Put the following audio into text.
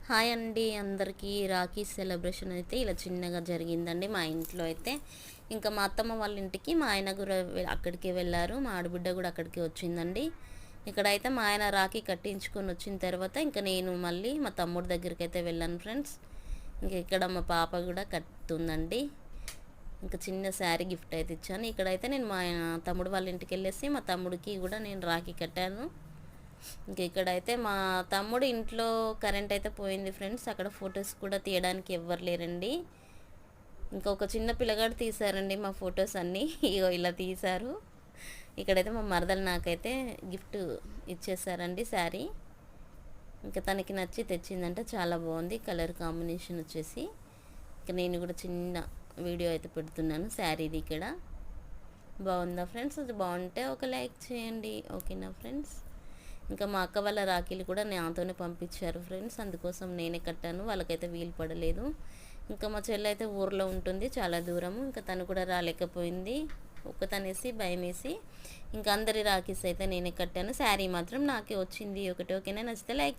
Hi అండి, అందరికీ Rakhi celebration అయితే ఇలా చిన్నగా జరిగిందండి మా ఇంట్లో అయితే. ఇంకా మా అత్తమ్మ వాళ్ళ ఇంటికి మా ఆయన కూడా అక్కడికే వెళ్ళారు, మా ఆడబిడ్డ కూడా అక్కడికి వచ్చిందండి. ఇక్కడైతే మా ఆయన రాఖీ కట్టించుకొని వచ్చిన తర్వాత ఇంకా నేను మళ్ళీ మా తమ్ముడి దగ్గరికి అయితే వెళ్ళాను ఫ్రెండ్స్. ఇంకా ఇక్కడ మా పాప కూడా కట్టుతుందండి. ఇంకా చిన్న శారీ గిఫ్ట్ అయితే ఇచ్చాను. ఇక్కడైతే నేను మా తమ్ముడు వాళ్ళ ఇంటికి వెళ్ళేసి మా తమ్ముడికి కూడా నేను రాఖీ కట్టాను. ఇంక ఇక్కడైతే మా తమ్ముడు ఇంట్లో కరెంట్ అయితే పోయింది ఫ్రెండ్స్. అక్కడ ఫొటోస్ కూడా తీయడానికి ఎవ్వరు లేరండి. ఇంకొక చిన్న పిల్లగాడు తీశారండి మా ఫొటోస్ అన్నీ. ఇగో ఇలా తీశారు. ఇక్కడైతే మా మరదలు నాకైతే గిఫ్ట్ ఇచ్చేసారండి శారీ. ఇంకా తనకి నచ్చి తెచ్చిందంటే చాలా బాగుంది కలర్ కాంబినేషన్ వచ్చేసి. ఇక నేను కూడా చిన్న వీడియో అయితే పెడుతున్నాను శారీది. ఇక్కడ బాగుందా ఫ్రెండ్స్? అది బాగుంటే ఒక లైక్ చేయండి, ఓకేనా ఫ్రెండ్స్? ఇంకా మా అక్క వాళ్ళ రాఖీలు కూడా నాతోనే పంపించారు ఫ్రెండ్స్. అందుకోసం నేనే కట్టాను, వాళ్ళకైతే వీలు పడలేదు. ఇంకా మా చెల్లి అయితే ఊర్లో ఉంటుంది, చాలా దూరము. ఇంకా తను కూడా రాలేకపోయింది, ఒక్కతనేసి భయం వేసి. ఇంకా అందరి రాఖీస్ అయితే నేనే కట్టాను. శారీ మాత్రం నాకే వచ్చింది ఒకటి. ఓకేనా? నచ్చితే లైక్